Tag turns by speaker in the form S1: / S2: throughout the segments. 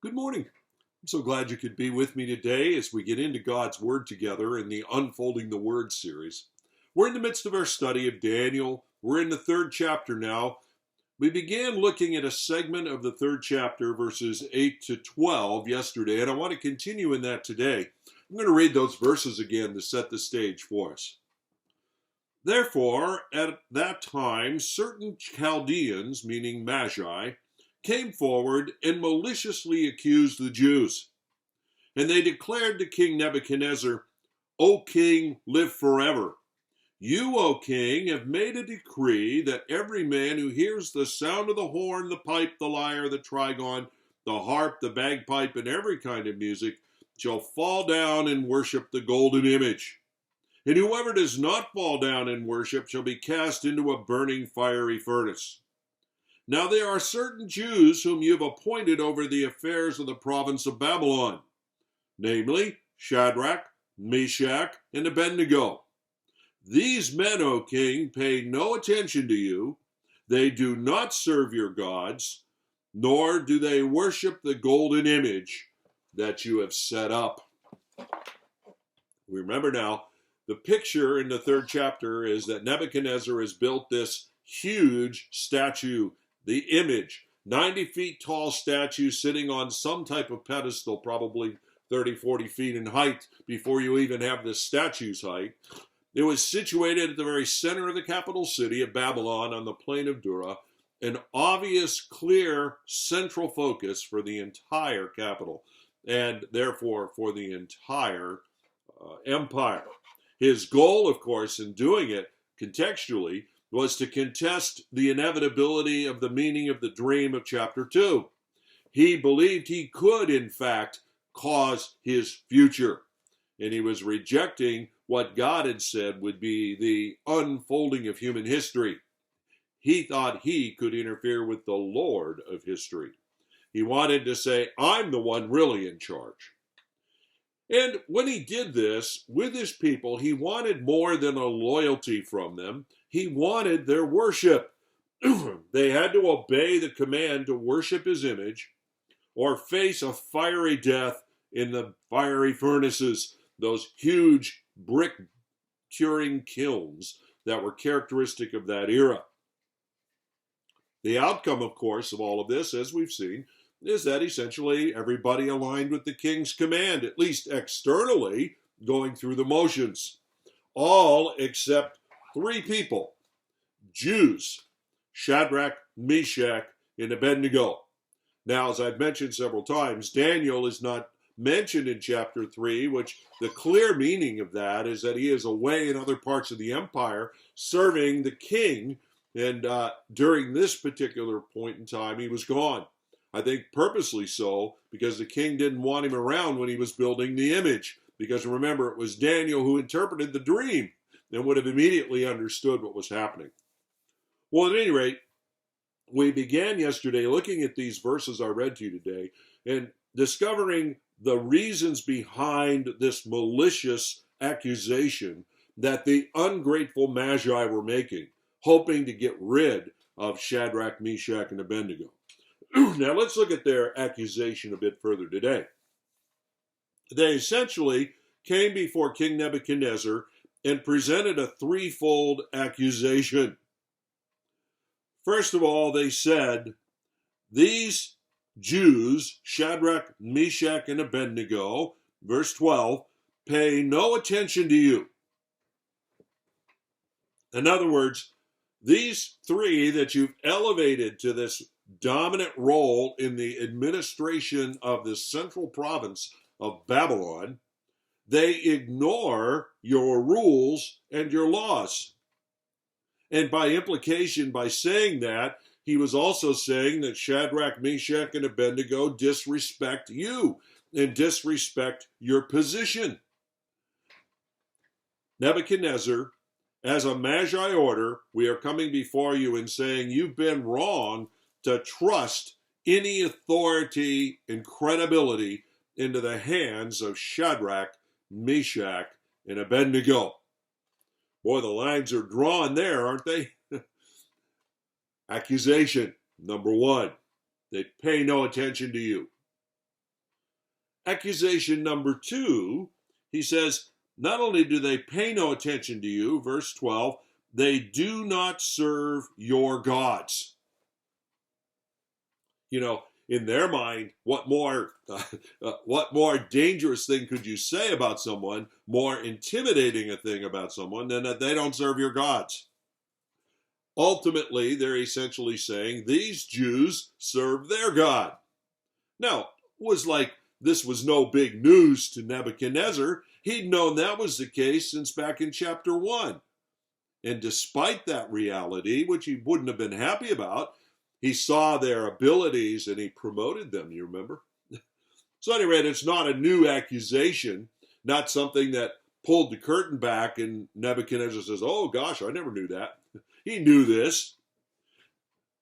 S1: Good morning. I'm so glad you could be with me today as we get into God's Word together in the Unfolding the Word series. We're in the midst of our study of Daniel. We're in the third chapter now. We began looking at a segment of the third chapter, verses 8 to 12, yesterday, and I want to continue in that today. I'm going to read those verses again to set the stage for us. Therefore, at that time, certain Chaldeans, meaning Magi, came forward and maliciously accused the Jews. And they declared to King Nebuchadnezzar, O king, live forever. You, O king, have made a decree that every man who hears the sound of the horn, the pipe, the lyre, the trigon, the harp, the bagpipe, and every kind of music shall fall down and worship the golden image. And whoever does not fall down and worship shall be cast into a burning fiery furnace. Now there are certain Jews whom you have appointed over the affairs of the province of Babylon, namely Shadrach, Meshach, and Abednego. These men, O king, pay no attention to you. They do not serve your gods, nor do they worship the golden image that you have set up. Remember now, the picture in the third chapter is that Nebuchadnezzar has built this huge statue, the image, 90 feet tall statue sitting on some type of pedestal, probably 30, 40 feet in height before you even have the statue's height. It was situated at the very center of the capital city of Babylon on the plain of Dura, an obvious, clear central focus for the entire capital and therefore for the entire empire. His goal, of course, in doing it contextually, was to contest the inevitability of the meaning of the dream of chapter 2. He believed he could, in fact, cause his future, and he was rejecting what God had said would be the unfolding of human history. He thought he could interfere with the Lord of history. He wanted to say, I'm the one really in charge. And when he did this with his people, he wanted more than a loyalty from them. He wanted their worship. They had to obey the command to worship his image or face a fiery death in the fiery furnaces, those huge brick curing kilns that were characteristic of that era. The outcome, of course, of all of this, as we've seen, is that essentially everybody aligned with the king's command, at least externally, going through the motions. All except three people, Jews, Shadrach, Meshach, and Abednego. Now, as I've mentioned several times, Daniel is not mentioned in chapter 3, which the clear meaning of that is that he is away in other parts of the empire serving the king, and during this particular point in time, he was gone. I think purposely so, because the king didn't want him around when he was building the image. Because remember, it was Daniel who interpreted the dream and would have immediately understood what was happening. Well, at any rate, we began yesterday looking at these verses I read to you today and discovering the reasons behind this malicious accusation that the ungrateful Magi were making, hoping to get rid of Shadrach, Meshach, and Abednego. Now let's look at their accusation a bit further today. They essentially came before King Nebuchadnezzar and presented a threefold accusation. First of all, they said, these Jews, Shadrach, Meshach, and Abednego, verse 12, pay no attention to you. In other words, these three that you've elevated to this dominant role in the administration of the central province of Babylon, they ignore your rules and your laws. And by implication, by saying that, he was also saying that Shadrach, Meshach, and Abednego disrespect you and disrespect your position. Nebuchadnezzar, as a Magi order, we are coming before you and saying you've been wrong to trust any authority and credibility into the hands of Shadrach, Meshach, and Abednego. Boy, the lines are drawn there, aren't they? Accusation, number one. They pay no attention to you. accusation number 2, he says, not only do they pay no attention to you, verse 12, they do not serve your gods. You know, in their mind, what more dangerous thing could you say about someone, more intimidating a thing about someone than that they don't serve your gods? Ultimately, they're essentially saying these Jews serve their God. Now, it was like this was no big news to Nebuchadnezzar. He'd known that was the case since back in chapter 1. And despite that reality, which he wouldn't have been happy about, he saw their abilities and he promoted them, you remember? So at any rate, it's not a new accusation, not something that pulled the curtain back and Nebuchadnezzar says, oh gosh, I never knew that. He knew this.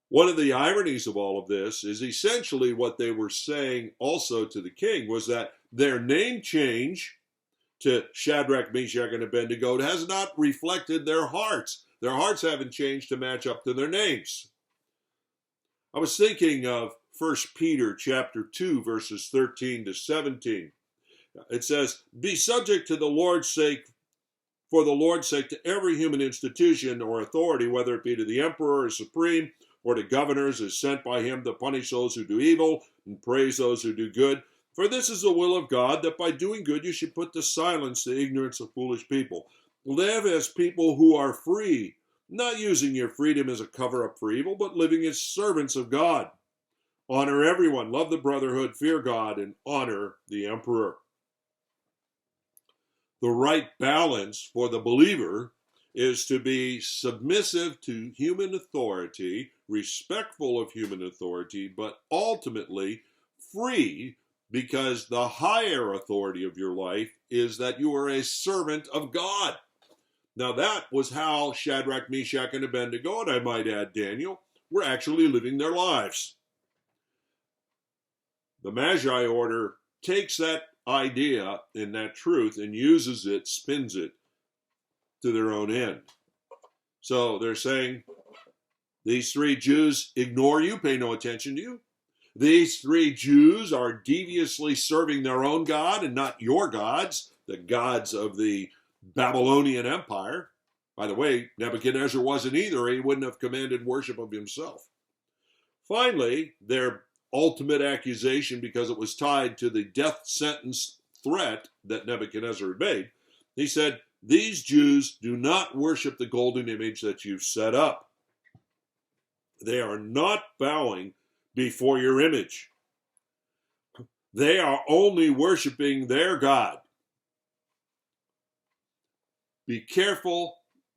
S1: One of the ironies of all of this is essentially what they were saying also to the king was that their name change to Shadrach, Meshach, and Abednego has not reflected their hearts. Their hearts haven't changed to match up to their names. I was thinking of 1 Peter chapter 2, verses 13 to 17. It says, be subject to the Lord's sake, for the Lord's sake, to every human institution or authority, whether it be to the emperor or supreme, or to governors as sent by him to punish those who do evil and praise those who do good. For this is the will of God, that by doing good you should put to silence the ignorance of foolish people. Live as people who are free, not using your freedom as a cover-up for evil, but living as servants of God. Honor everyone, love the brotherhood, fear God, and honor the emperor. The right balance for the believer is to be submissive to human authority, respectful of human authority, but ultimately free, because the higher authority of your life is that you are a servant of God. Now that was how Shadrach, Meshach, and Abednego, and I might add Daniel, were actually living their lives. The Magi order takes that idea and that truth and uses it, spins it to their own end. So they're saying, these 3 Jews ignore you, pay no attention to you. These 3 Jews are deviously serving their own God and not your gods, the gods of the Babylonian Empire. By the way, Nebuchadnezzar wasn't either. He wouldn't have commanded worship of himself. Finally, their ultimate accusation, because it was tied to the death sentence threat that Nebuchadnezzar had made, he said, these Jews do not worship the golden image that you've set up. They are not bowing before your image. They are only worshiping their God. Be careful,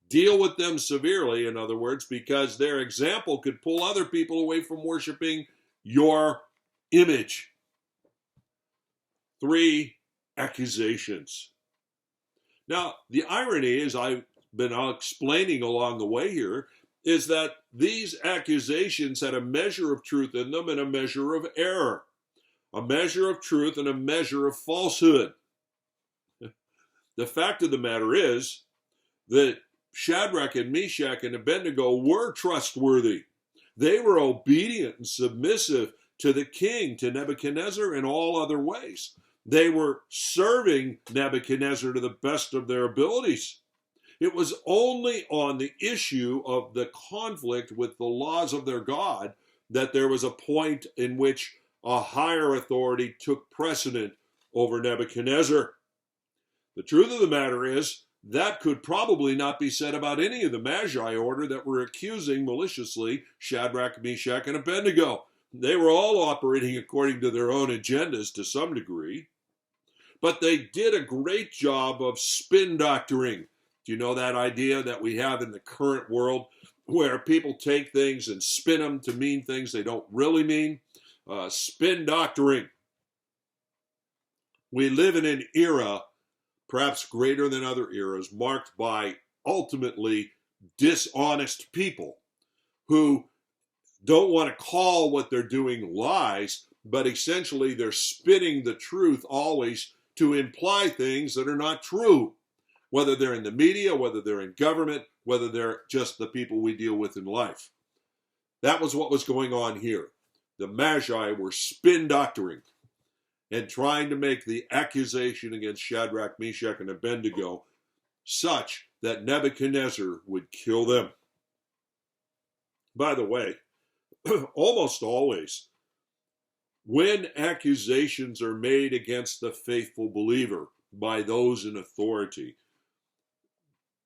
S1: deal with them severely, in other words, because their example could pull other people away from worshiping your image. 3 accusations. Now, the irony, as I've been explaining along the way here, is that these accusations had a measure of truth in them and a measure of error. A measure of truth and a measure of falsehood. The fact of the matter is that Shadrach and Meshach and Abednego were trustworthy. They were obedient and submissive to the king, to Nebuchadnezzar, in all other ways. They were serving Nebuchadnezzar to the best of their abilities. It was only on the issue of the conflict with the laws of their God that there was a point in which a higher authority took precedent over Nebuchadnezzar. The truth of the matter is, that could probably not be said about any of the Magi order that were accusing maliciously Shadrach, Meshach, and Abednego. They were all operating according to their own agendas to some degree, but they did a great job of spin doctoring. Do you know that idea that we have in the current world where people take things and spin them to mean things they don't really mean? Spin doctoring. We live in an era, perhaps greater than other eras, marked by ultimately dishonest people who don't want to call what they're doing lies, but essentially they're spinning the truth always to imply things that are not true, whether they're in the media, whether they're in government, whether they're just the people we deal with in life. That was what was going on here. The Magi were spin doctoring. and trying to make the accusation against Shadrach, Meshach, and Abednego such that Nebuchadnezzar would kill them. By the way, almost always, when accusations are made against the faithful believer by those in authority,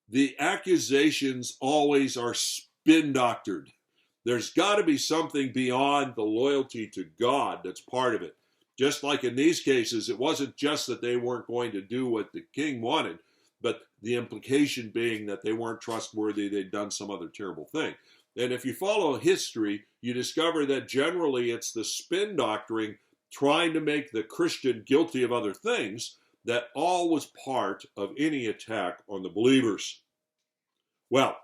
S1: the accusations always are spin doctored. There's got to be something beyond the loyalty to God that's part of it. Just like in these cases, it wasn't just that they weren't going to do what the king wanted, but the implication being that they weren't trustworthy, they'd done some other terrible thing. And if you follow history, you discover that generally it's the spin doctoring trying to make the Christian guilty of other things that all was part of any attack on the believers. Well,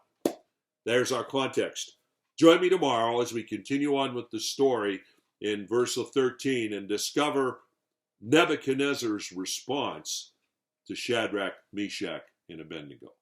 S1: there's our context. Join me tomorrow as we continue on with the story in verse 13 and discover Nebuchadnezzar's response to Shadrach, Meshach, and Abednego.